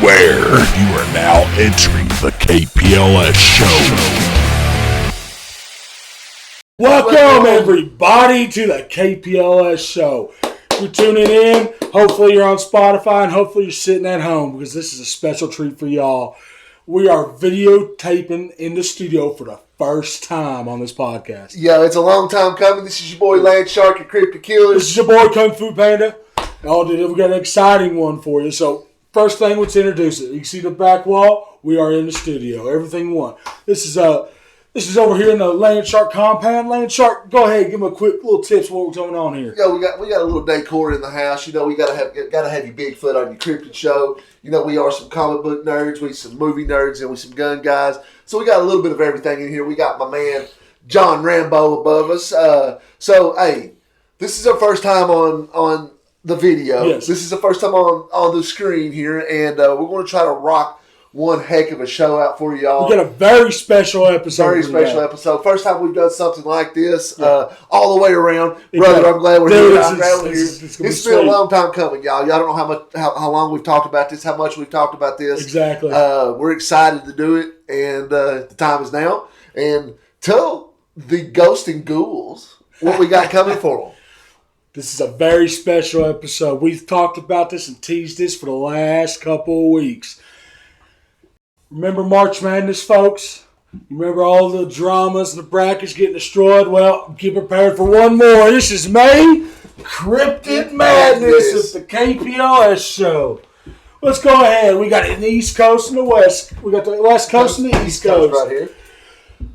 beware. You are now entering the KPLS Show. Welcome, everybody, to the KPLS Show. If you're tuning in, hopefully you're on Spotify, and hopefully you're sitting at home, because this is a special treat for y'all. We are videotaping in the studio for the first time on this podcast. Yeah, it's a long time coming. This is your boy Land Shark and Cryptid Killers. This is your boy Kung Fu Panda. Oh, dude, we got an exciting one for you. So, first thing, let's introduce it. You can see the back wall. We are in the studio. Everything one. This is over here in the Land Shark compound. Land Shark, go ahead, give them a quick little tips of what's going on here. Yeah, we got a little decor in the house. You know, we gotta have your Bigfoot on your Cryptid show. You know, we are some comic book nerds, we some movie nerds, and we some gun guys. So we got a little bit of everything in here. We got my man John Rambo above us. So hey, this is our first time on the video. Yes. This is the first time on the screen here, and we're going to try to rock one heck of a show out for y'all. We got a very special episode. Episode. First time we've done something like this, all the way around. Exactly. Brother, I'm glad we're here. It's been a long time coming, y'all. Y'all don't know how long we've talked about this, how much we've talked about this. Exactly. We're excited to do it, and the time is now. And tell the ghost and ghouls what we got coming for them. This is a very special episode. We've talked about this and teased this for the last couple of weeks. Remember March Madness, folks? Remember all the dramas and the brackets getting destroyed? Well, get prepared for one more. This is May Cryptid Madness at the KPLS Show. Let's go ahead. We got it in the East Coast and the West. We got the West Coast and the East Coast. Right here.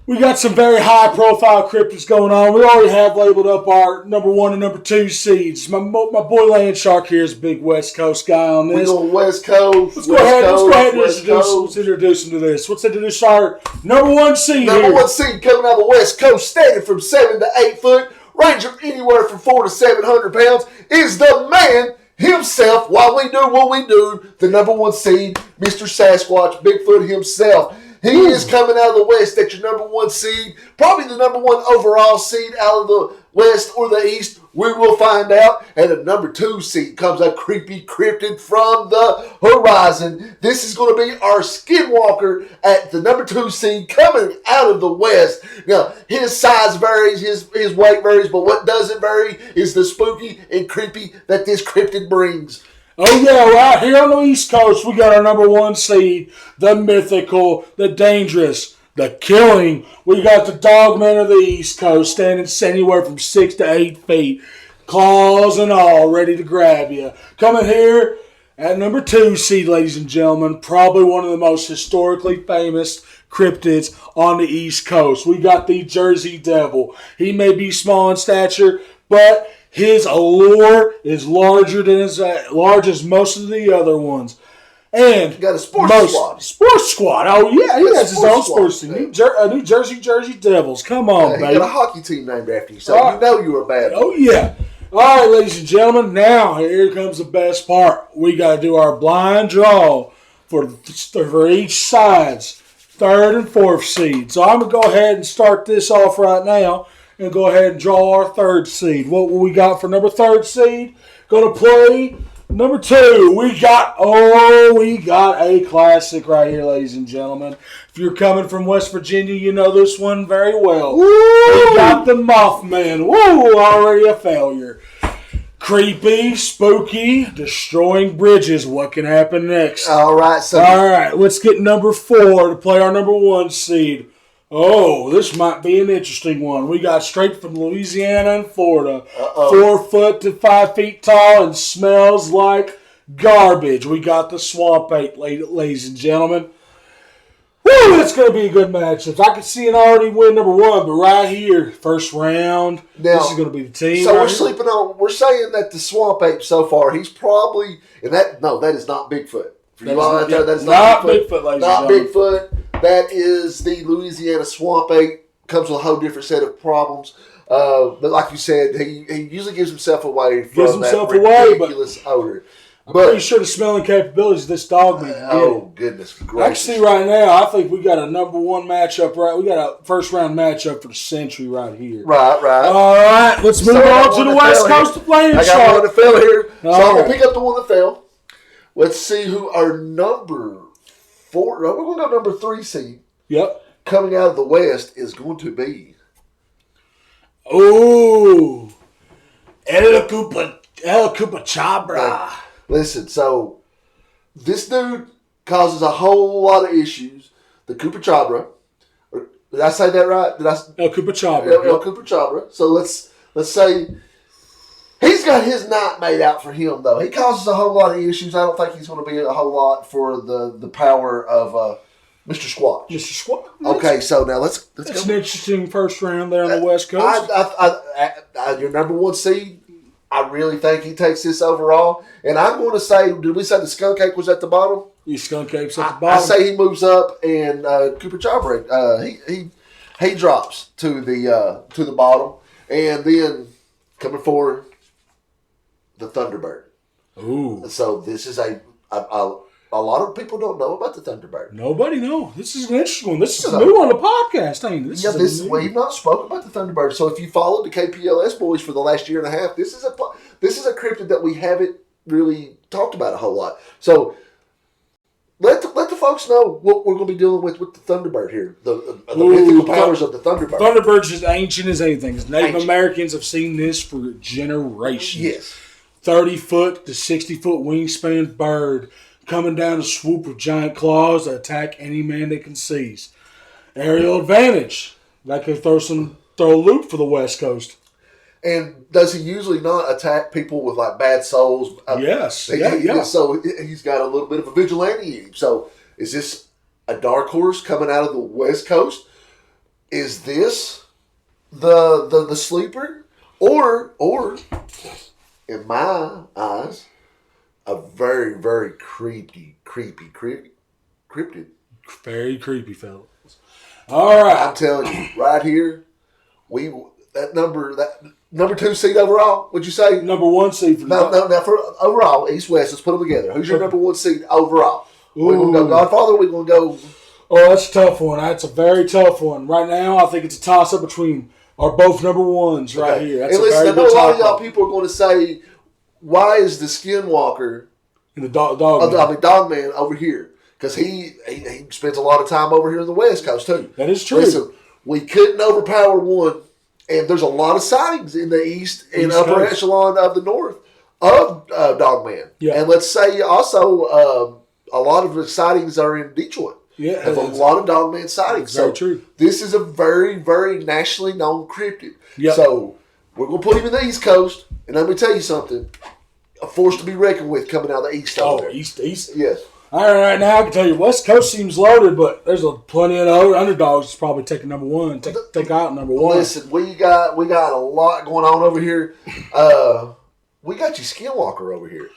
We got some very high-profile cryptids going on. We already have labeled up our number 1 and number 2 seeds. My boy Land Shark here is a big West Coast guy on this. We're going West Coast. Let's go ahead and introduce him to this. Let's introduce our number 1 seed Number 1 seed coming out of the West Coast, standing from 7 to 8 foot, ranging anywhere from 400 to 700 pounds, is the man himself. While we do what we do, the number 1 seed, Mr. Sasquatch, Bigfoot himself. He is coming out of the West at your number 1 seed, probably the number 1 overall seed out of the West or the East. We will find out. And the number 2 seed comes a creepy cryptid from the horizon. This is going to be our skinwalker at the number 2 seed coming out of the West. Now, his size varies, his weight varies, but what doesn't vary is the spooky and creepy that this cryptid brings. Oh, yeah, right here on the East Coast, we got our number 1 seed, the mythical, the dangerous, the killing. We got the dogman of the East Coast, standing anywhere from 6 to 8 feet, claws and all, ready to grab you. Coming here at number 2 seed, ladies and gentlemen, probably one of the most historically famous cryptids on the East Coast. We got the Jersey Devil. He may be small in stature, but his allure is larger as most of the other ones. And you got a sports squad. Sports squad. Oh, yeah. He has his own sports team. New Jersey Devils. Come on, baby. You got a hockey team named after you, so you know you were bad. Oh, yeah. All right, ladies and gentlemen. Now, here comes the best part. We got to do our blind draw for each side's 3rd and 4th seed. So I'm going to go ahead and start this off right now. And go ahead and draw our 3rd seed. What we got for number 3rd seed? Going to play number 2. We got a classic right here, ladies and gentlemen. If you're coming from West Virginia, you know this one very well. Woo! We got the Mothman. Woo! Already a failure. Creepy, spooky, destroying bridges. What can happen next? All right, let's get number 4 to play our number 1 seed. Oh, this might be an interesting one. We got straight from Louisiana and Florida. 4 foot to 5 feet tall and smells like garbage. We got the Swamp Ape, ladies and gentlemen. Woo, that's going to be a good matchup. I can see it already win number 1, but right here, first round, now, this is going to be the team. So we're sleeping on. We're saying that the Swamp Ape so far, he's probably that is not Bigfoot. That is not Bigfoot, ladies and gentlemen. Bigfoot. That is the Louisiana Swamp Ape. Comes with a whole different set of problems. But like you said, he usually gives himself away from that ridiculous odor. I'm pretty sure the smelling capabilities of this dog man. Oh, goodness gracious. Actually, right now, I think we got a number 1 matchup. We got a first-round matchup for the century right here. Right. All right, let's move on to the West Coast of Land Shark. I got one that fell here, so I'm going to pick up the one that fell. Let's see who our number 4. We're going to go number 3 seed. Yep. Coming out of the West is going to be. Ooh. El Cupacabra. Listen, so this dude causes a whole lot of issues. The Cupacabra. Did I say that right? El Cupacabra. El Cupacabra. So let's say he's got his night made out for him, though. He causes a whole lot of issues. I don't think he's going to be a whole lot for the power of Mr. Squatch. Mr. Squatch. Okay, so now let's That's go. an interesting first round there on the West Coast. Your number 1 seed, I really think he takes this overall. And I'm going to say, did we say the Skunk Ape was at the bottom? You Skunk Ape's at the I bottom. say he moves up, and Cooper Chopper, he drops to the bottom. And then coming forward, the Thunderbird. Ooh. So this is a lot of people don't know about the Thunderbird. Nobody knows. This is an interesting one. This is a new on the podcast, ain't it? We've not spoken about the Thunderbird. So if you followed the KPLS boys for the last year and a half, this is a cryptid that we haven't really talked about a whole lot. So let the folks know what we're going to be dealing with the Thunderbird here. The mythical powers of the Thunderbird. Thunderbird's as ancient as anything. Native Ancient. Americans have seen this for generations. Yes. 30-foot to 60-foot wingspan bird coming down to swoop with giant claws to attack any man they can seize. Aerial advantage. That could throw a loop for the West Coast. And does he usually not attack people with like bad souls? Yes. Yeah. So he's got a little bit of a vigilante in him. So is this a dark horse coming out of the West Coast? Is this the sleeper? Or in my eyes, a very, very creepy cryptid. Very creepy, fellas. All right. I'm telling you, right here, that number 2 seed overall. What'd you say? Number 1 seed for No. For overall, East West. Let's put them together. Who's your number 1 seed overall? We're going to go Godfather. We're going to go. Oh, that's a tough one. That's a very tough one. Right now, I think it's a toss up between our both number 1s right here. That's and a listen, very I know good a lot of top y'all people are going to say, why is the Skinwalker, and the dog. Dogman over here? Because he spends a lot of time over here on the West Coast too. That is true. Listen, we couldn't overpower one, and there's a lot of sightings in the East and East upper Coast. echelon of the North of Dogman. Yeah. And let's say also a lot of the sightings are in Detroit. Yeah, There's a lot of Dogman sightings. Very true. This is a very, very nationally known cryptid. Yep. So we're going to put him in the East Coast, and let me tell you something. A force to be reckoned with coming out of the East over there. East. Yes. All right, now I can tell you West Coast seems loaded, but there's plenty of other underdogs that's probably taking number 1. Take out number 1. Listen, we got a lot going on over here. We got you Skinwalker over here.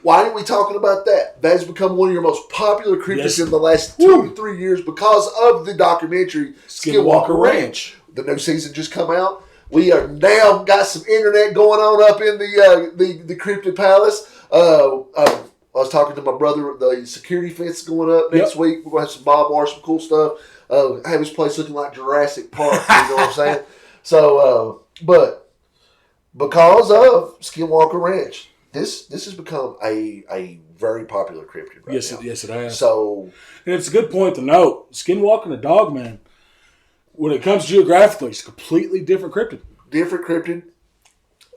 Why aren't we talking about that? That has become one of your most popular cryptids in the last 2 to 3 years because of the documentary Skinwalker Ranch. The new season just come out. We are now got some internet going on up in the Cryptid Palace. I was talking to my brother. The security fence going up next week. We're going to have some Bob Marr, some cool stuff. Have his place looking like Jurassic Park. You know what I'm saying? So, but because of Skinwalker Ranch, this has become a very popular cryptid right now. Yes, it has. So, and it's a good point to note. Skinwalker and the Dogman, when it comes geographically, it's a completely different cryptid. Different cryptid.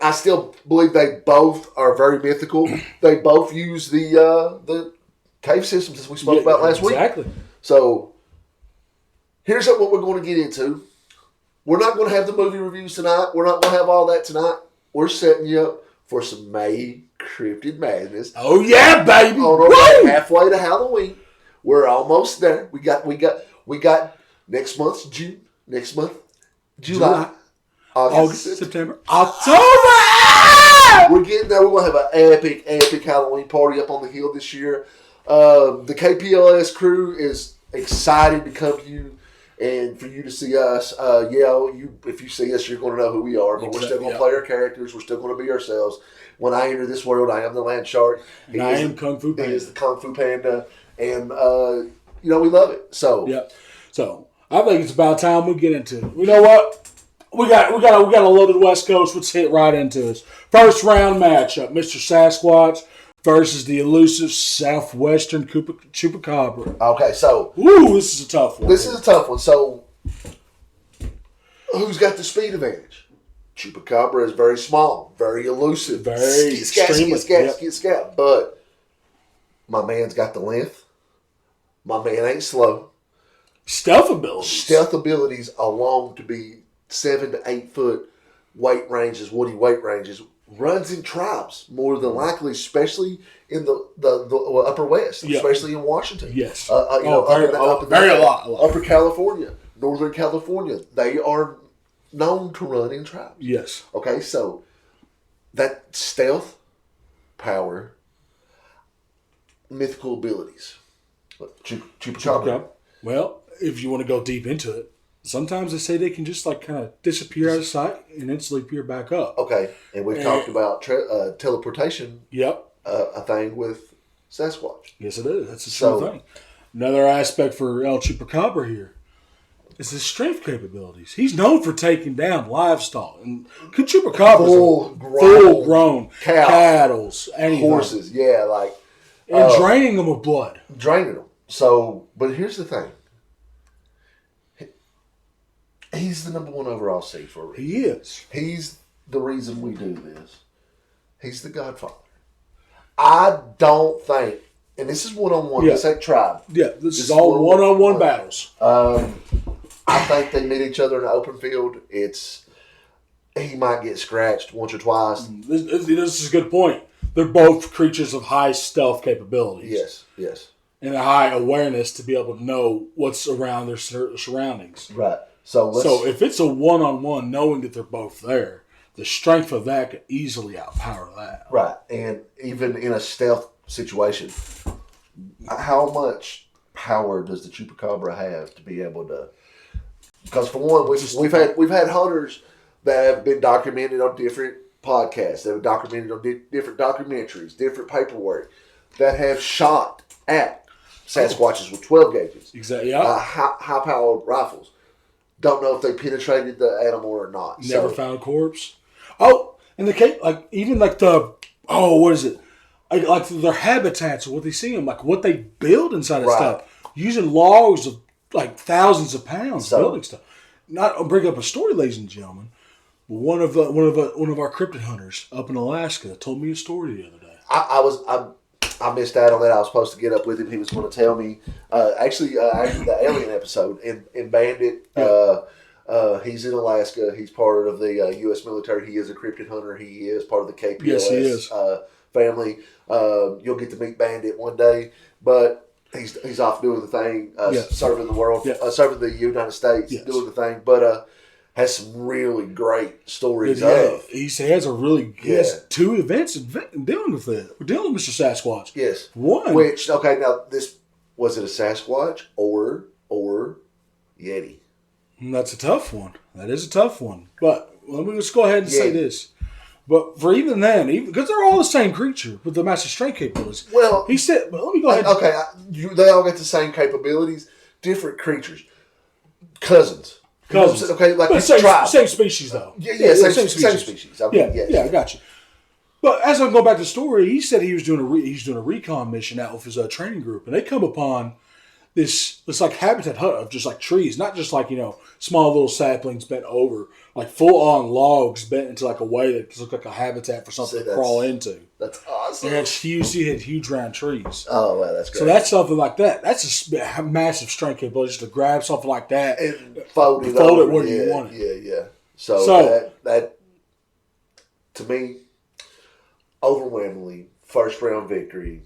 I still believe they both are very mythical. They both use the cave systems as we spoke about last week. Exactly. So, here's what we're going to get into. We're not going to have the movie reviews tonight. We're not going to have all that tonight. We're setting you up for some May Cryptid Madness. Oh yeah, baby! On our way halfway to Halloween. We're almost there. We got next month's June. Next month, July. August, September, October. We're getting there. We're going to have an epic Halloween party up on the hill this year. The KPLS crew is excited to come to you and for you to see us. If you see us, you're going to know who we are. But we're still going to play our characters. We're still going to be ourselves. When I enter this world, I am the land shark. And I am Kung Fu Panda. He is the Kung Fu Panda. And, we love it. So, So I think it's about time we get into it. You know what? We got a loaded West Coast. Let's hit right into it. First round matchup: Mr. Sasquatch versus the elusive southwestern chupacabra. Okay, so Ooh, this is a tough one. This is a tough one. So, who's got the speed advantage? Chupacabra is very small, very elusive, very scat. But my man's got the length. My man ain't slow. Stealth abilities along to be 7 to 8 foot weight ranges, woody weight ranges. Runs in tribes more than likely, especially in the upper west, especially in Washington. Yes, Upper California, Northern California, they are known to run in tribes. Yes. Okay, so that stealth, power, mythical abilities. Chupacabra. Well, if you want to go deep into it, sometimes they say they can just like kind of disappear out of sight and instantly appear back up. Okay, and we've talked about teleportation. Yep. A thing with Sasquatch. Yes, it is. That's the same thing. Another aspect for El Chupacabra here is his strength capabilities. He's known for taking down livestock. And Chupacabra full grown cattle, horses, and draining them of blood. Draining them. So, but here's the thing. He's the number one overall seed for a reason. He is. He's the reason we do this. He's the Godfather. I don't think, and this is one-on-one, this ain't tribe. Yeah, this is all one-on-one battles. I think they meet each other in an open field. He might get scratched once or twice. This is a good point. They're both creatures of high stealth capabilities. Yes. And a high awareness to be able to know what's around their surroundings. Right. So if it's a one-on-one, knowing that they're both there, the strength of that could easily outpower that. Right. And even in a stealth situation, how much power does the Chupacabra have to be able to... Because for one, we've had hunters that have been documented on different podcasts, that have documented on different documentaries, different paperwork, that have shot at Sasquatches with 12 gauges. Exactly. High-powered rifles. Don't know if they penetrated the animal or not. Never found a corpse. Oh, and the case, what is it? Like their habitats or what they see them, like what they build inside of stuff, using logs of like thousands of pounds building stuff. I'll bring up a story, ladies and gentlemen. One of our cryptid hunters up in Alaska told me a story the other day. I missed out on that. I was supposed to get up with him. He was going to tell me. After the alien episode in Bandit, he's in Alaska. He's part of the U.S. military. He is a cryptid hunter. He is part of the KPLS family. You'll get to meet Bandit one day, but he's off doing the thing, serving the world, serving the United States, doing the thing. But has some really great stories. He has 2 events dealing with it. We're dealing with Mr. Sasquatch. Yes. One. Now this, was it a Sasquatch or Yeti? That's a tough one. That is a tough one. But let me just go ahead and say this. But for even then, because they're all the same creature with the massive strength capabilities. Well, he said, but let me go ahead. Okay, they all get the same capabilities, different creatures, cousins. Okay, like same species though. Yeah, same species. Okay, I got you. But as I'm going back to the story, he said he was doing a recon mission out with his training group, and they come upon this like habitat hut of just like trees, not just like small little saplings bent over, like full on logs bent into like a way that looks like a habitat for something to crawl into. That's awesome. And it's huge. He had huge round trees. Oh wow, that's great. So that's something like that. That's a massive strength capability just to grab something like that and fold it where you want it. Yeah. So that to me, overwhelmingly first round victory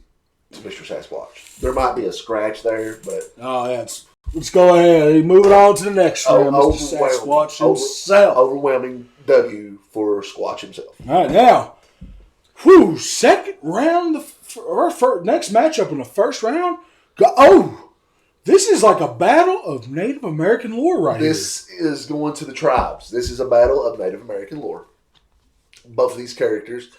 to Mr. Sasquatch. There might be a scratch there, but let's go ahead. Moving on to the next round, Mr. Sasquatch himself. Overwhelming W for Squatch himself. All right, now, second round, next matchup in the first round. This is like a battle of Native American lore here. This is going to the tribes. This is a battle of Native American lore. Both of these characters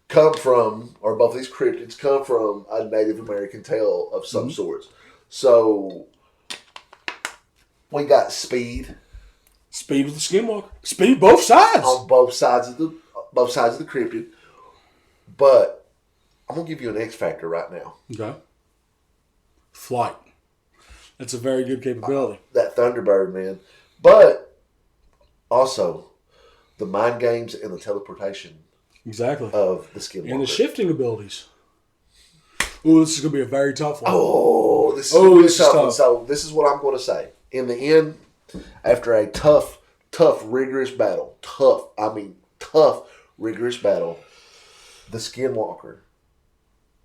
both of these cryptids come from a Native American tale of some sorts. So we got speed. Speed with the skinwalker. Speed both sides. On both sides of the cryptid. But I'm going to give you an X factor right now. Okay. Flight. That's a very good capability. That Thunderbird, man. But also the mind games and the teleportation Exactly. of the Skinwalker. And the shifting abilities. Ooh, this is going to be a very tough one. Oh, this is tough. So this is what I'm going to say. In the end, after a tough, rigorous battle, tough, rigorous battle, the Skinwalker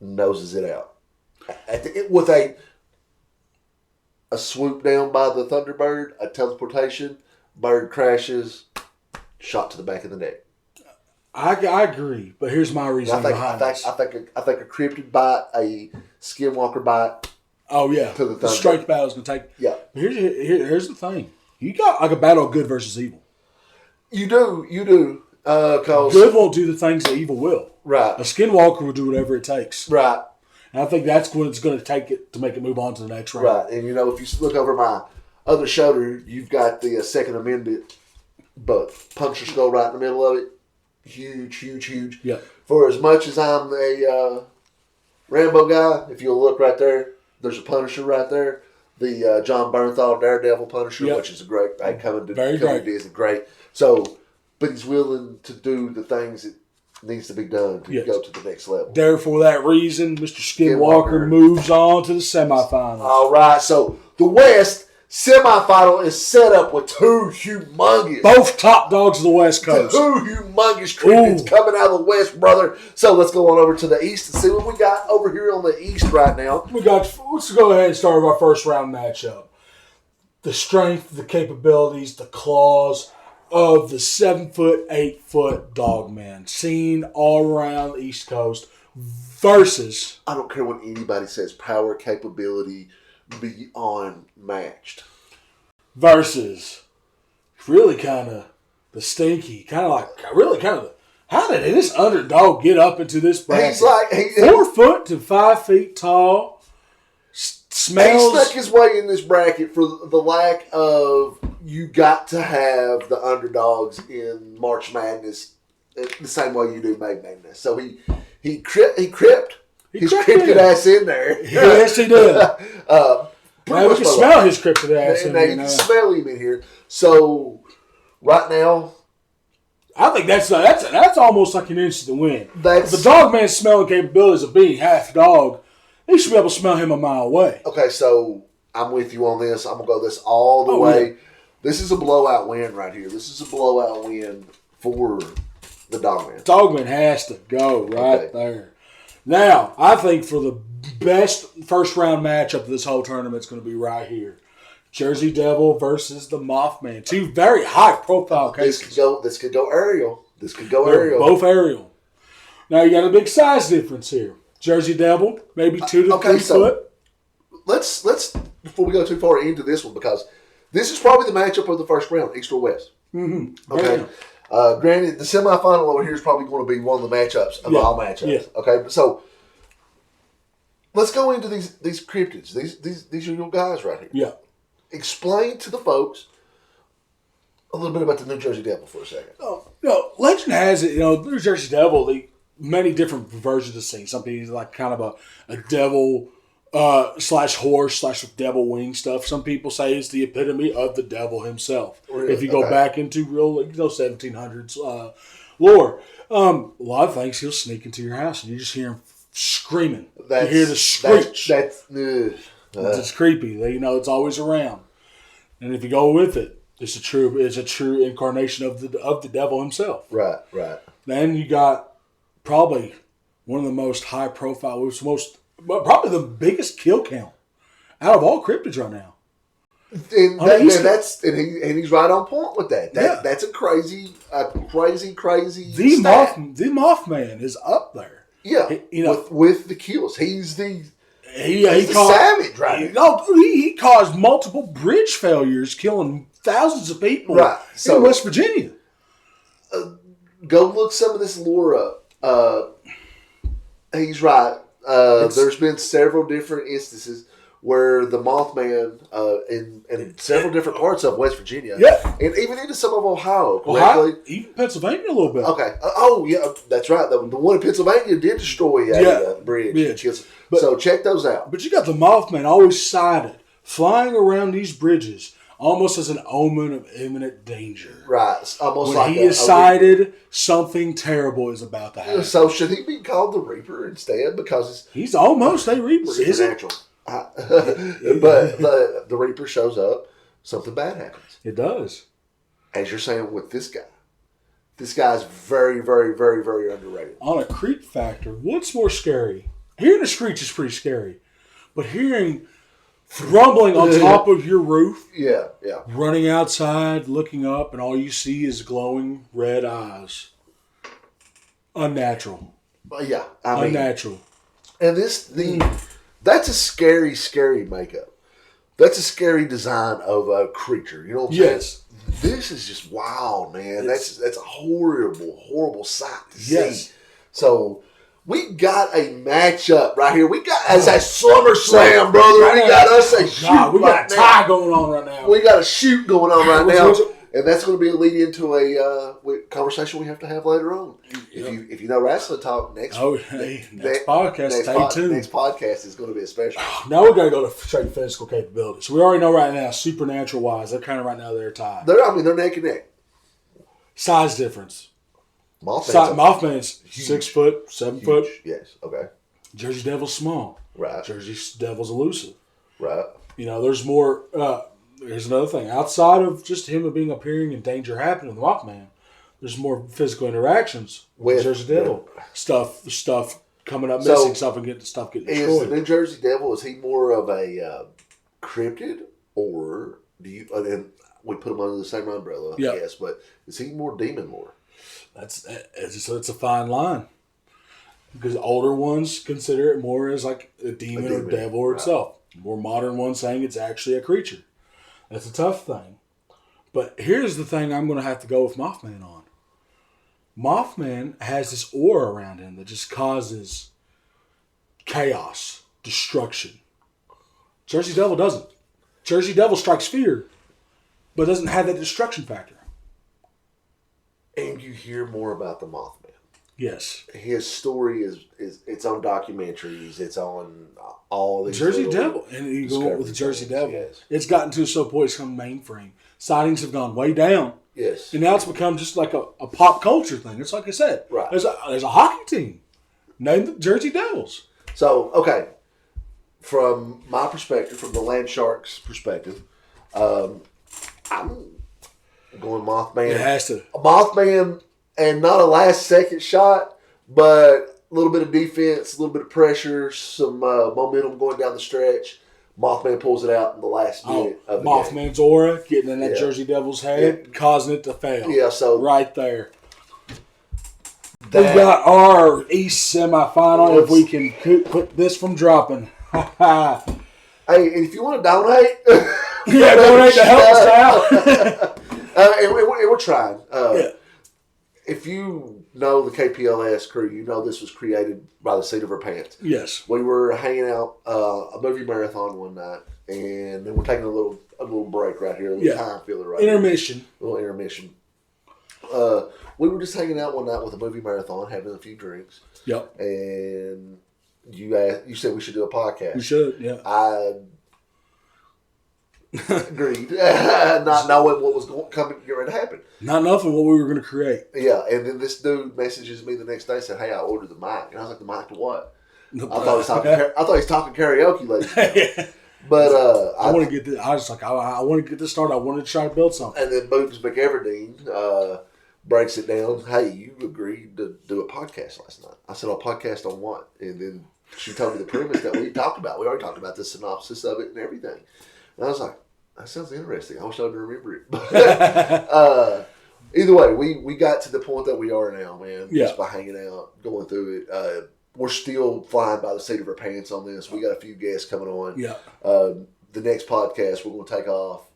noses it out. With a swoop down by the Thunderbird, a teleportation, bird crashes, shot to the back of the neck. I agree, but here's my reason behind this. I think a Cryptid bite, a Skinwalker bite. Oh yeah, to the strike battle is going to take. Yeah. But here's the thing: you got like a battle of good versus evil. You do. Cause good won't do the things that evil will. Right. A Skinwalker will do whatever it takes. Right. And I think that's what it's going to take it to make it move on to the next round. Right. And if you look over my other shoulder, you've got the Second Amendment, but puncture skull right in the middle of it. Huge. Yeah. For as much as I'm a Rambo guy, if you'll look right there, there's a Punisher right there. The John Bernthal Daredevil Punisher, which is a great, coming to Disney, great. So, but he's willing to do the things that needs to be done to go to the next level. Therefore, that reason, Mr. Skinwalker moves on to the semifinals. All right, so the West semifinal is set up with two humongous, both top dogs of the West Coast. Two humongous cryptids coming out of the West, brother. So let's go on over to the East and see what we got over here on the East right now. Let's go ahead and start with our first round matchup. The strength, the capabilities, the claws of the 7-foot, 8-foot dogman seen all around the East Coast versus, I don't care what anybody says, power, capability, beyond matched. Versus really kind of the stinky, how did this underdog get up into this bracket? He's like 4 foot to 5 feet tall. Smells. He stuck his way in this bracket for the lack of, you got to have the underdogs in March Madness the same way you do May Madness. So he crept his cryptid ass in there. Yes, he did. Now we can smell his cryptid ass in there. You can smell him in here. So right now, I think that's almost like an instant win. The dog man's smelling capabilities of being half dog. You should be able to smell him a mile away. Okay, so I'm with you on this. I'm gonna go this all the way. Yeah. This is a blowout win right here. This is a blowout win for the Dogman. Dogman has to go there. Now, I think for the best first round matchup of this whole tournament is going to be right here. Jersey Devil versus the Mothman. Two very high profile cases. This could go aerial. They're both aerial. Now you got a big size difference here. Jersey Devil, maybe 2 to 3 foot. Let's before we go too far into this one, because this is probably the matchup of the first round, East or West. Mm-hmm. Okay. Yeah. Granted, the semifinal over here is probably going to be one of the matchups of all matchups. Yeah. Okay, so let's go into these cryptids. These are your guys right here. Yeah. Explain to the folks a little bit about the New Jersey Devil for a second. Legend has it, New Jersey Devil, many different versions of scenes. Some people like kind of a devil slash horse slash devil wing stuff. Some people say it's the epitome of the devil himself. Really? If you go back into real 1700s lore, a lot of things he'll sneak into your house and you just hear him screaming. You hear the screech. It's creepy. It's always around. And if you go with it, it's a true incarnation of the devil himself. Right. Then you got probably one of the most high profile, probably the biggest kill count out of all cryptids right now. And he's right on point with that. That's a crazy. The Mothman is up there. Yeah, with the kills, he's the savage, right? He caused multiple bridge failures, killing thousands of people in West Virginia. Go look some of this lore up. He's right. There's been several different instances where the Mothman in several different parts of West Virginia, and even into some of Ohio, even Pennsylvania a little bit. Okay. That's right. The one in Pennsylvania did destroy a bridge. So check those out. But you got the Mothman always sighted, flying around these bridges, almost as an omen of imminent danger. Right. It's almost when like he is sighted, something terrible is about to happen. So should he be called the Reaper instead? Because he's almost a Reaper, supernatural. But the Reaper shows up, something bad happens. It does. As you're saying with this guy. This guy's very, very, very, very underrated. On a creep factor, what's more scary? Hearing a screech is pretty scary. But hearing rumbling on top of your roof. Yeah. Running outside, looking up, and all you see is glowing red eyes. Unnatural. Yeah. Unnatural. And that's a scary, scary makeup. That's a scary design of a creature. You know what I'm saying? This is just wild, man. That's a horrible, horrible sight to see. So we got a matchup right here. We got as a SummerSlam, brother. We got us a shoot. We got a tie going on right now. We got a shoot going on right now. And that's going to be a lead into a conversation we have to have later on. If you know wrestling talk, next podcast, stay tuned. Next podcast is going to be a special. Now we got to go to straight physical capabilities. So we already know right now, supernatural wise, they're kind of right now they're tied. They're neck and neck. Size difference. Mothman's 6 foot, 7 foot. Yes. Okay. Jersey Devil's small. Right. Jersey Devil's elusive. Right. There's more. Here's another thing. Outside of just him appearing and danger happening with Mothman, there's more physical interactions with Jersey Devil. Stuff coming up missing, stuff getting destroyed. Is the New Jersey Devil, is he more of a cryptid, or do you? And we put him under the same umbrella, I guess. But is he more demon lore? It's a fine line, because older ones consider it more as like a demon or devil or itself. More modern ones saying it's actually a creature. That's a tough thing. But here's the thing I'm going to have to go with Mothman on. Mothman has this aura around him that just causes chaos, destruction. Jersey Devil doesn't. Jersey Devil strikes fear, but doesn't have that destruction factor. And you hear more about the Mothman. Yes. His story is it's on documentaries. It's on all these Jersey Devil. And you go with the Jersey Devil. Yes. It's gotten to so point it's come mainframe. Sightings have gone way down. Yes. And now it's become just like a pop culture thing. It's like I said. Right. There's a hockey team named the Jersey Devils. So, okay. From my perspective, from the Land Sharks' perspective, I'm going Mothman. It has to. Mothman, and not a last-second shot, but a little bit of defense, a little bit of pressure, some momentum going down the stretch. Mothman pulls it out in the last minute of the Mothman's aura getting in that Jersey Devil's head, causing it to fail. Yeah, so right there. We got our East semifinal. If we can put this from dropping. Hey, if you want to donate, donate to help us out. and we're trying. If you know the KPLS crew, you know this was created by the seat of our pants. Yes. We were hanging out a movie marathon one night, and then we're taking a little break right here, a little time filler right intermission. Here. A little intermission. We were just hanging out one night with a movie marathon, having a few drinks. Yep. And you said we should do a podcast. We should, yeah. I agreed. Not knowing what was getting ready to happen. Not nothing what we were going to create. Yeah, and then this dude messages me the next day and said, "Hey, I ordered the mic." And I was like, "The mic to what?" I thought he was talking karaoke, ladies. Yeah. But I want to get this. I was like, I want to get this started. I wanted to try to build something. And then Boobs McEverdeen breaks it down. Hey, you agreed to do a podcast last night. I said, "I'll podcast on what?" And then she told me the premise that we talked about. We already talked about the synopsis of it and everything. And I was like, that sounds interesting. I wish I would remember it. But either way, we got to the point that we are now, man. Yeah. Just by hanging out, going through it. We're still flying by the seat of our pants on this. We got a few guests coming on. Yeah. The next podcast, we're going to take off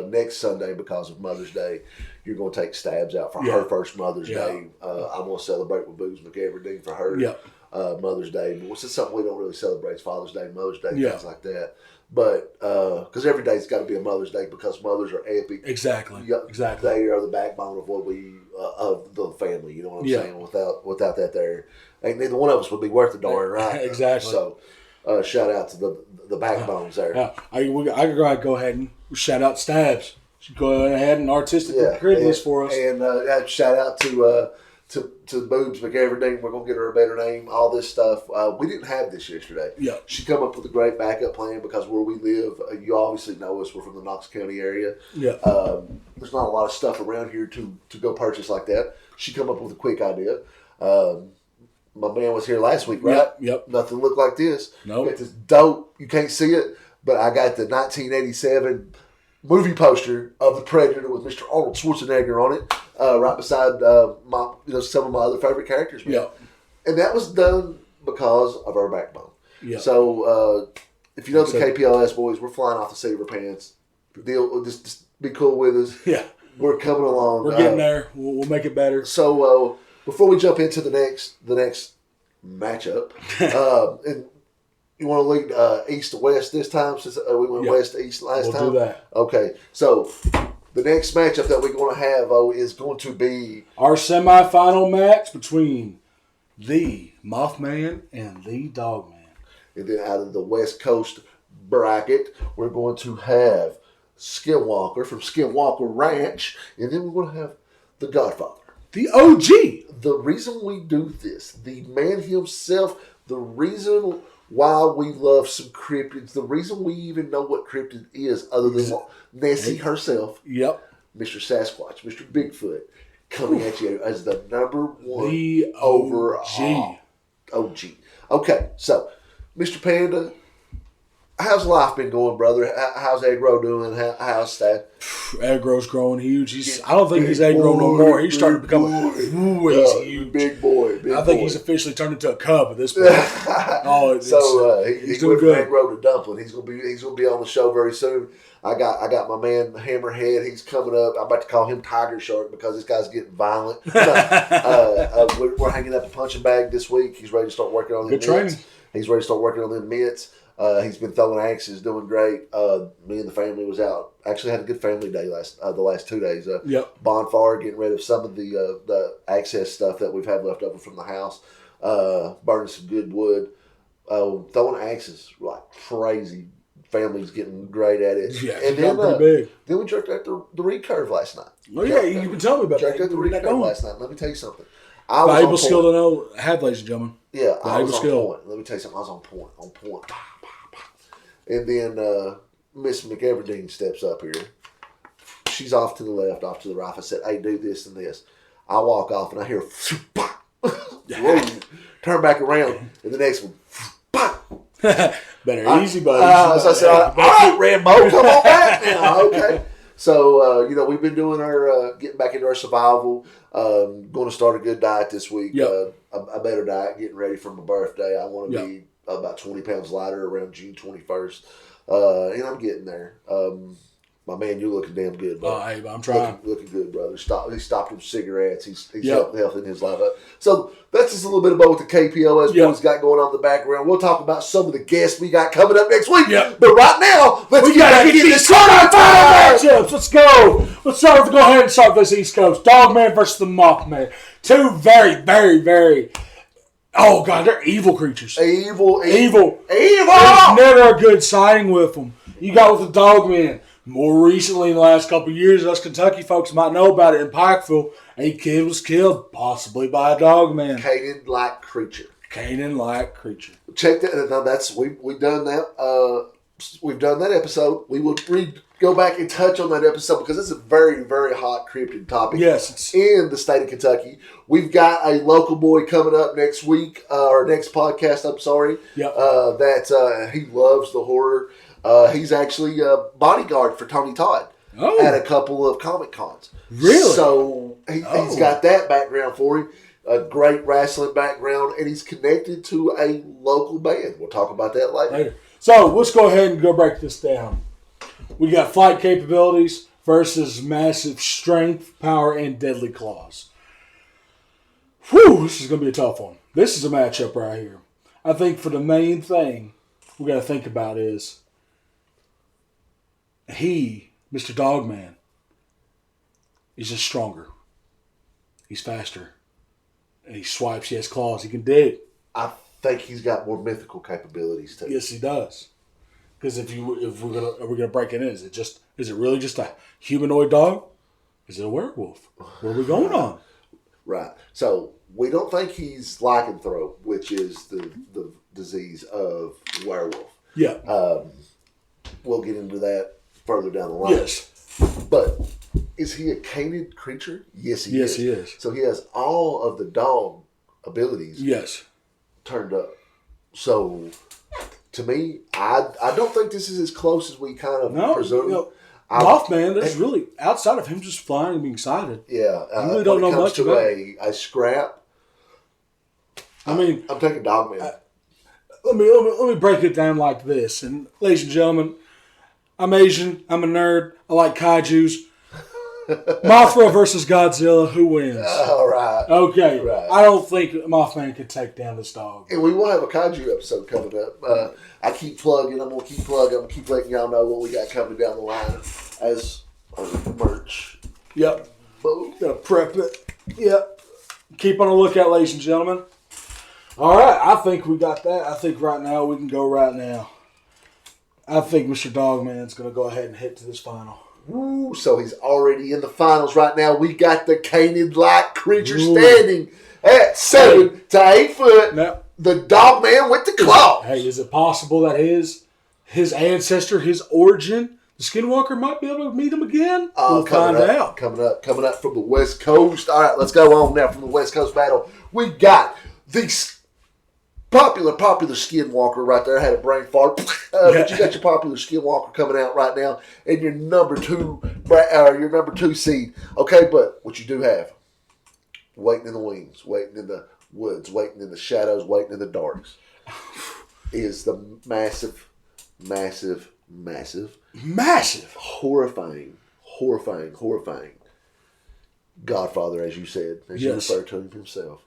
next Sunday because of Mother's Day. You're going to take Stabs out for her first Mother's Day. I'm going to celebrate with Booze McEverdeen for her. Yeah. Mother's Day. But it's something we don't really celebrate. It's Father's Day, Mother's Day, things like that. But because every day's got to be a Mother's Day because mothers are epic. Exactly. Exactly. They are the backbone of what we of the family. You know what I'm saying? Without that, there ain't neither one of us would be worth a darn, right? Exactly. So shout out to the backbones there. I can go ahead and shout out Stabs. She go ahead and artistically create this for us. And shout out to Boobs McEverdeen. We're gonna get her a better name. All this stuff. We didn't have this yesterday. Yeah. She come up with a great backup plan because where we live, you obviously know us. We're from the Knox County area. Yeah. There's not a lot of stuff around here to go purchase like that. She come up with a quick idea. My man was here last week, right? Yep. Nothing looked like this. Nope. Got this dope. You can't see it, but I got the 1987 movie poster of the Predator with Mr. Arnold Schwarzenegger on it, right beside some of my other favorite characters. Man. Yeah. And that was done because of our backbone. Yeah. So if you know the KPLS boys, we're flying off the seat of our pants. Just be cool with us. Yeah. We're coming along. We're getting there. We'll make it better. So before we jump into the next matchup, and you want to lead east to west this time since we went west to east last time? We'll do that. Okay. So the next matchup that we're going to have is going to be our semifinal match between the Mothman and the Dogman. And then out of the West Coast bracket, we're going to have Skinwalker from Skinwalker Ranch, and then we're going to have the Godfather. The OG. The reason we do this, the man himself, the reason why we love some cryptids, the reason we even know what cryptid is, other than Nessie herself, Mr. Sasquatch, Mr. Bigfoot, coming at you as the number one the overall OG. Okay, so Mr. Panda, how's life been going, brother? How's Aggro doing? How's that? Aggro's growing huge. I don't think he's Aggro no more. He's starting to become he's huge. Big boy. I think he's officially turned into a cub at this point. He's doing good. From Aggro to Dumpling. He's gonna be on the show very soon. I got my man Hammerhead. He's coming up. I'm about to call him Tiger Shark because this guy's getting violent. We're hanging up a punching bag this week. He's ready to start working on good training. He's ready to start working on them mitts. He's been throwing axes, doing great. Me and the family was out. Actually had a good family day the last 2 days. Bonfire, getting rid of some of the access stuff that we've had left over from the house. Burning some good wood. Throwing axes like crazy. Family's getting great at it. Yeah, and then we jerked out the recurve last night. Oh yeah, you've been telling me about that. Jerked out the recurve last night. Let me tell you something. Valuable skill to know, ladies and gentlemen. Yeah, I was on skill. point. Let me tell you something. I was on point. And then Miss McEverdeen steps up here. She's off to the left, off to the right. I said, hey, do this and this. I walk off and I hear, turn back around. And the next one, better easy, buddy. So I said, all right, Rambo, come on back now. Okay. So, we've been doing our, getting back into our survival. Going to start a good diet this week. Yep. A better diet, getting ready for my birthday. I want to be about 20 pounds lighter around June 21st. And I'm getting there. My man, you're looking damn good, bro. Hey, I'm trying. Looking good, brother. He stopped with cigarettes. He's healthy in his life. So that's just a little bit about what the KPLS boys got going on in the background. We'll talk about some of the guests we got coming up next week. Yep. But right now, let's get this matchups. Let's go. Let's go ahead and start this East Coast. Dogman versus the Mothman. Two very, very, very... Oh, God, they're evil creatures. Evil. There's never a good signing with them. You got with the Dogman. More recently, in the last couple of years, us Kentucky folks might know about it in Pikeville. A kid was killed, possibly by a Dogman. Canaan-like creature. Check that. Now we've done that. We've done that episode. We will go back and touch on that episode because it's a very, very hot cryptid topic. Yes, in the state of Kentucky. We've got a local boy coming up next week, or next podcast. I'm sorry. Yep. That he loves the horror. He's actually a bodyguard for Tony Todd at a couple of Comic Cons. Really? So he's got that background for him. A great wrestling background, and he's connected to a local band. We'll talk about that later. So let's go ahead and go break this down. We got flight capabilities versus massive strength, power, and deadly claws. Whew, this is going to be a tough one. This is a matchup right here. I think for the main thing we got to think about is Mr. Dogman, is just stronger. He's faster. And he swipes. He has claws. He can dig. I think he's got more mythical capabilities too. Yes, he does. Because if we're gonna break it in, is it really just a humanoid dog? Is it a werewolf? What are we going on? Right. So we don't think he's lycanthrope, which is the disease of werewolf. Yeah. We'll get into that further down the line. Yes. But is he a canid creature? Yes, he is. Yes, he is. So he has all of the dog abilities Yes. turned up. So to me, I don't think this is as close as we kind of presume. Mothman, there's really, outside of him just flying and being excited. Yeah. I really don't know much about it. A scrap. I mean, I'm taking Dogman. Let me break it down like this. And ladies and gentlemen, I'm Asian. I'm a nerd. I like kaijus. Mothra versus Godzilla. Who wins? All right. Okay. Right. I don't think Mothman could take down this dog. And we will have a kaiju episode coming up. I keep plugging. I'm going to keep plugging. I'm going to keep letting y'all know what we got coming down the line as merch. Yep. Boom. Gotta prep it. Yep. Keep on the lookout, ladies and gentlemen. All right. I think we got that. I think right now we can go right now. I think Mr. Dogman's going to go ahead and hit to this final. Ooh, so he's already in the finals right now. We got the canid-like creature standing at 7 to 8 foot. Now, the Dogman with the claws. Hey, is it possible that his ancestor, his origin, the Skinwalker might be able to meet him again? We'll find out. Coming up from the West Coast. All right, let's go on now from the West Coast battle. We got the popular Skinwalker right there. I had a brain fart. But you got your popular Skinwalker coming out right now, and your number two seed. Okay, but what you do have, waiting in the wings, waiting in the woods, waiting in the shadows, waiting in the darks, is the massive, horrifying Godfather, as you said, as you referred to him himself.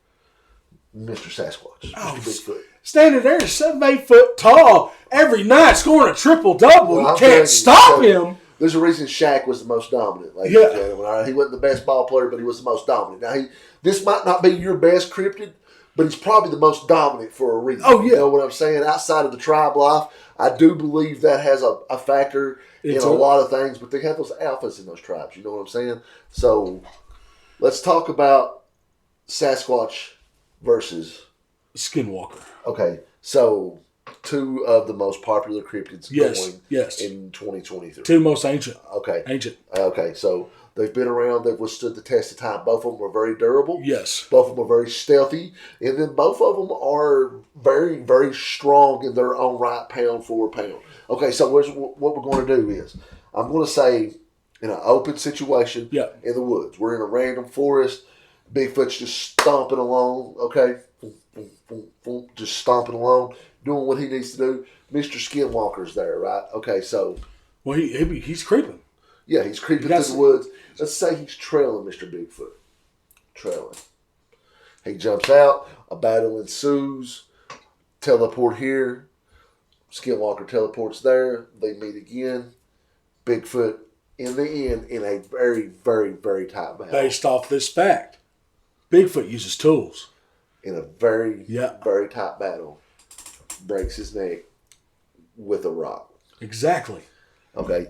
Mr. Sasquatch. Oh, Mr. Bigfoot. Standing there 7, 8 foot tall every night, scoring a triple-double. Well, you can't stop him. There's a reason Shaq was the most dominant, ladies and gentlemen. All right? He wasn't the best ball player, but he was the most dominant. Now, this might not be your best cryptid, but he's probably the most dominant for a reason. Oh, yeah. You know what I'm saying? Outside of the tribe life, I do believe that has a factor in a lot of things, but they have those alphas in those tribes. You know what I'm saying? So, let's talk about Sasquatch versus Skinwalker. Okay, so two of the most popular cryptids going in 2023. Two most ancient. Okay. Ancient. Okay, so they've been around. They've withstood the test of time. Both of them are very durable. Yes. Both of them are very stealthy. And then both of them are very, very strong in their own right, pound for pound. Okay, so what we're going to do is, I'm going to say, in an open situation in the woods. We're in a random forest. Bigfoot's just stomping along, okay? Just stomping along, doing what he needs to do. Mr. Skinwalker's there, right? Okay, so... Well, he's creeping. Yeah, he's creeping through the woods. Let's say he's trailing Mr. Bigfoot. Trailing. He jumps out. A battle ensues. Teleport here. Skinwalker teleports there. They meet again. Bigfoot, in the end, in a very, very, very tight battle. Based off this fact, Bigfoot uses tools. In a very, very tight battle, breaks his neck with a rock. Exactly. Okay,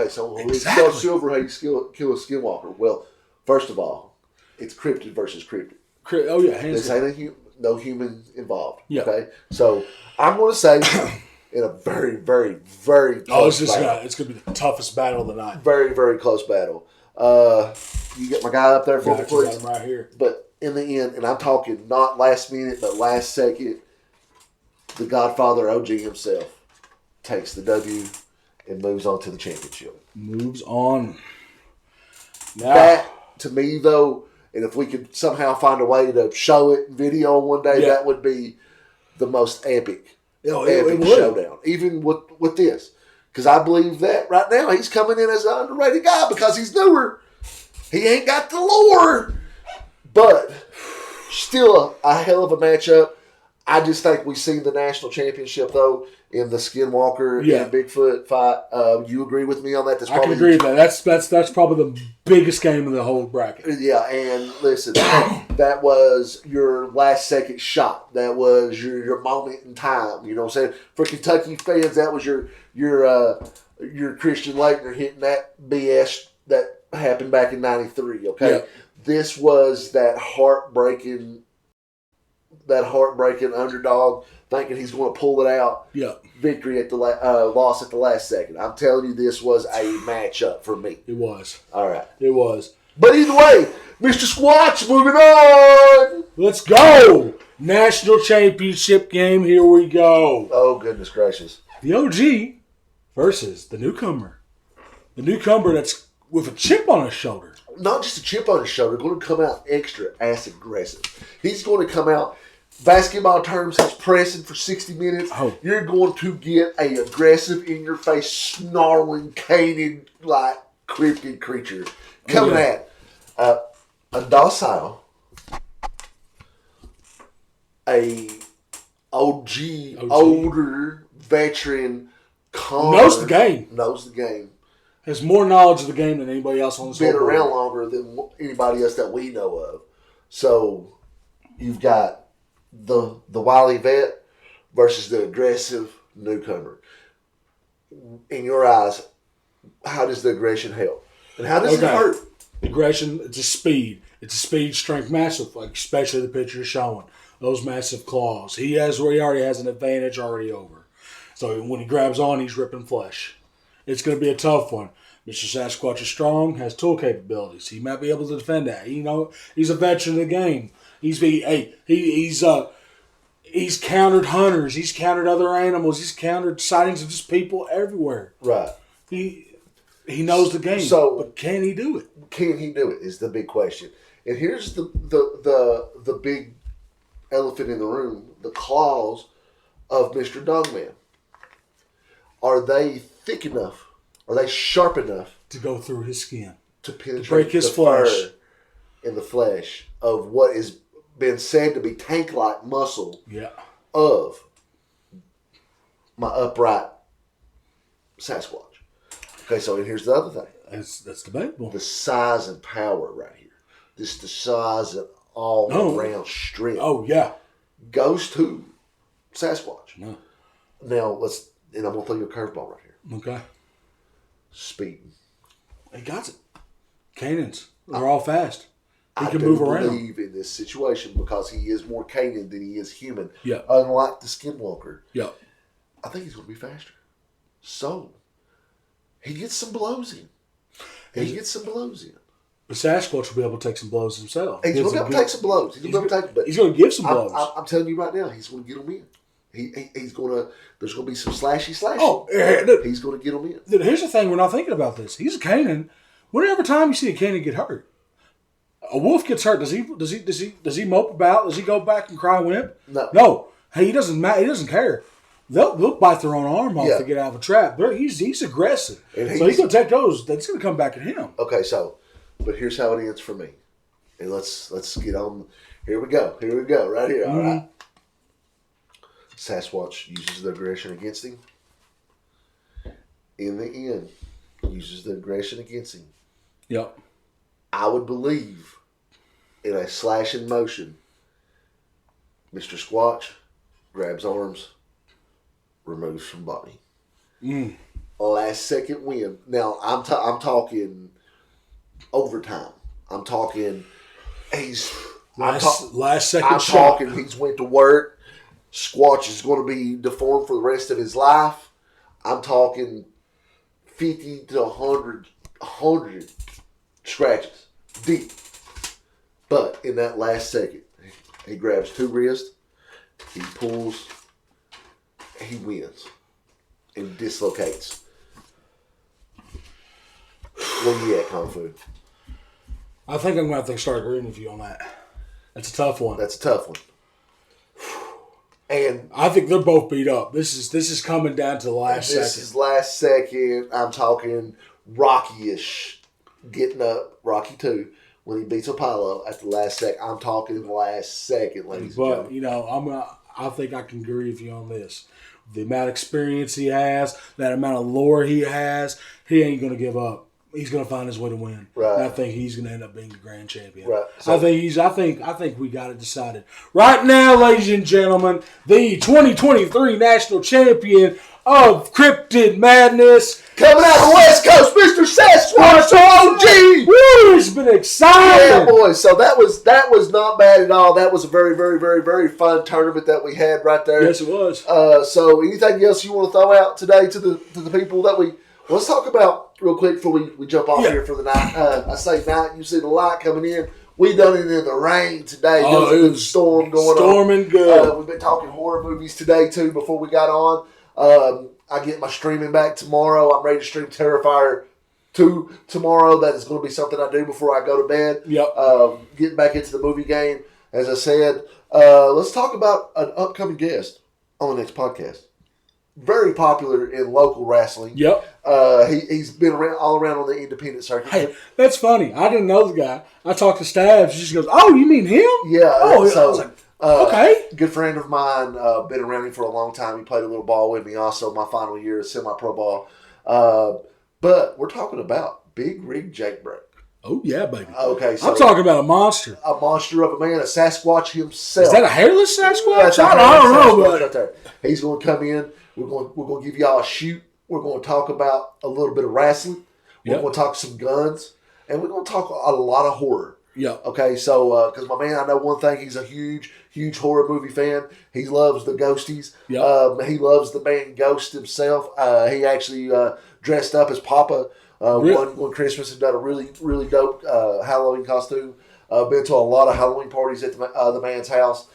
so so Silver, how you kill a Skinwalker? Well, first of all, it's cryptid versus cryptid. Oh, yeah. This ain't no human involved. Yeah. Okay, so I'm going to say in a very, very, very close battle. It's going to be the toughest battle of the night. Very, very close battle. You get my guy up there for me, please? Got him right here. But in the end, and I'm talking not last minute, but last second, the Godfather OG himself takes the W and moves on to the championship. Moves on. Now, That, to me, though, and if we could somehow find a way to show it in video one day, that would be the most epic showdown. Even with this. Because I believe that right now he's coming in as an underrated guy because he's newer. He ain't got the lore. But Still a hell of a matchup. I just think we've seen the national championship, though, in the Skinwalker and Bigfoot fight. You agree with me on that? I can agree with that. That's probably the biggest game of the whole bracket. Yeah, and listen, that was your last second shot. That was your moment in time. You know what I'm saying? For Kentucky fans, that was your Christian Laettner hitting that BS that happened back in '93. Okay, yeah. This was that heartbreaking underdog thinking he's going to pull it out. Yeah. Victory at the loss at the last second. I'm telling you, this was a matchup for me. It was. All right. It was. But either way, Mr. Squatch, moving on. Let's go. National championship game. Here we go. Oh, goodness gracious. The OG versus the newcomer. The newcomer that's with a chip on his shoulder. Not just a chip on his shoulder, going to come out extra ass aggressive. He's going to come out, basketball terms, he's pressing for 60 minutes. Oh. You're going to get a aggressive, in-your-face, snarling, caning, like, cryptid creature coming at a docile, a older, veteran, calm. Knows the game. Has more knowledge of the game than anybody else on the been around longer than anybody else that we know of. So you've got the wily vet versus the aggressive newcomer. In your eyes, how does the aggression help? And how does it hurt? Aggression, it's a speed. It's a speed strength massive, like especially the picture showing. Those massive claws. He already has an advantage already over. So when he grabs on, he's ripping flesh. It's going to be a tough one. Mr. Sasquatch is strong, has tool capabilities. He might be able to defend that. He's a veteran of the game. He's countered hunters. He's countered other animals. He's countered sightings of just people everywhere. Right. He knows the game. So, but can he do it? Can he do it is the big question. And here's the big elephant in the room: the claws of Mr. Dogman. Are they thick enough? Are they sharp enough to go through his skin, to penetrate, to break his flesh, fur in the flesh of what has been said to be tank-like muscle? Yeah. Of my upright Sasquatch. Okay, so here's the other thing. That's debatable. The size and power right here. This the size and all-around strength. Oh yeah. Goes to Sasquatch. No. Now and I'm gonna throw you a curveball right here. Okay. Speeding. He got it. Canids. They're all fast. He can move around. I believe in this situation because he is more canin than he is human. Yeah. Unlike the Skinwalker. Yeah. I think he's going to be faster. So, he gets some blows in. The Sasquatch will be able to take some blows himself. He's going to be able to take some blows. He's going to give some blows. I'm telling you right now, he's going to get them in. He's going to. There's going to be some slashy. Oh, he's going to get them in. Dude, here's the thing: we're not thinking about this. He's a canin. Whenever time you see a canin get hurt, a wolf gets hurt. Does he mope about? Does he go back and cry wimp? No. Hey, he doesn't. He doesn't care. They'll bite their own arm off to get out of a trap. He's aggressive, so he's going to take those. That's going to come back at him. Okay, but here's how it ends for me, and let's get on. Here we go. Right here. All right. Sasquatch uses the aggression against him. In the end, uses the aggression against him. Yep. I would believe in a slashing motion, Mr. Squatch grabs arms, removes from body. Last second win. Now, I'm talking overtime. I'm talking last second I'm shot. Talking he's went to work. Squatch is going to be deformed for the rest of his life. I'm talking 50 to 100 scratches deep. But in that last second, he grabs two wrists, he pulls, he wins and dislocates. Where you at, Kung Fu? I think I'm going to have to start agreeing with you on that. That's a tough one. And I think they're both beat up. This is coming down to the last second. This is last second. I'm talking Rocky-ish. Getting up, Rocky 2, when he beats Apollo at the last second. I'm talking last second, ladies and gentlemen. But, you know, I think I can agree with you on this. The amount of experience he has, that amount of lore he has, he ain't going to give up. He's going to find his way to win. Right. And I think he's going to end up being the grand champion. Right. So, I think we got it decided. Right now, ladies and gentlemen, the 2023 national champion of Cryptid Madness, coming out of the West Coast, Mr. Sasquatch OG. Woo, it's been exciting. Yeah, boys. So that was not bad at all. That was a very, very, very, very fun tournament that we had right there. Yes, it was. So anything else you want to throw out today to the people that we let's talk about real quick before we jump off here for the night. I say night. You see the light coming in. We done it in the rain today. There was a good storm going on. Storming good. We've been talking horror movies today too. Before we got on. I get my streaming back tomorrow. I'm ready to stream Terrifier 2 tomorrow. That is going to be something I do before I go to bed. Yep. Getting back into the movie game. As I said, let's talk about an upcoming guest on the next podcast. Very popular in local wrestling. Yep. He's been all around on the independent circuit. Hey, that's funny. I didn't know the guy. I talked to Stabs. She just goes, "Oh, you mean him?" Yeah. Oh, So, I was like, okay. Good friend of mine, been around him for a long time. He played a little ball with me also my final year of semi-pro ball. But we're talking about Big Rig Jake Break. Oh, yeah, baby. Okay, so I'm talking about a monster. a monster of a man, a Sasquatch himself. Is that a hairless Sasquatch? That's a I don't know, Sasquatch but right there. He's going to come in. We're going to give y'all a shoot. We're going to talk about a little bit of wrestling. We're going to talk some guns. And we're going to talk a lot of horror. yeah. Okay, so, because my man, I know one thing, he's a huge horror movie fan. He loves the ghosties. Yep. He loves the man Ghost himself. He actually dressed up as Papa one Christmas and done a really, really dope Halloween costume. Been to a lot of Halloween parties at the man's house.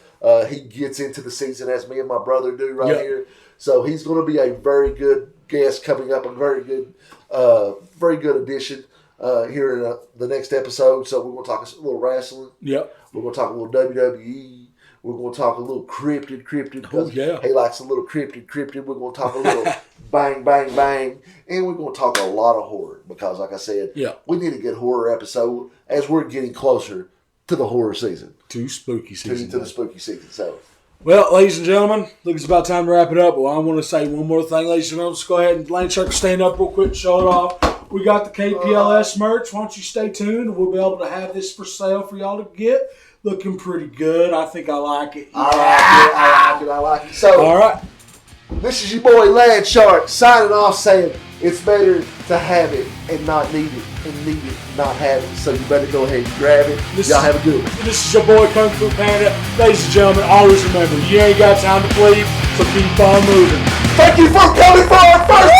He gets into the season as me and my brother do right here. So he's going to be a very good guest coming up, a very good addition. Here in the next episode. So we're going to talk a little wrestling. Yep. We're going to talk a little WWE. We're going to talk a little cryptid. Oh, yeah. He likes a little cryptid. We're going to talk a little bang, bang, bang. And we're going to talk a lot of horror because, like I said, we need a good horror episode as we're getting closer to the horror season. To spooky season. To the spooky season. So, well, ladies and gentlemen, I think it's about time to wrap it up. Well, I want to say one more thing, ladies and gentlemen. Let's go ahead and Lane Shark stand up real quick and show it off. We got the KPLS merch. Why don't you stay tuned? We'll be able to have this for sale for y'all to get. Looking pretty good. I think I like it. I like it. So, all right. This is your boy Land Shark signing off saying it's better to have it and not need it and need it and not have it. So you better go ahead and grab it. Y'all have a good one. This is your boy Kung Fu Panda. Ladies and gentlemen, always remember, you ain't got time to bleed, so keep on moving. Thank you for coming for our first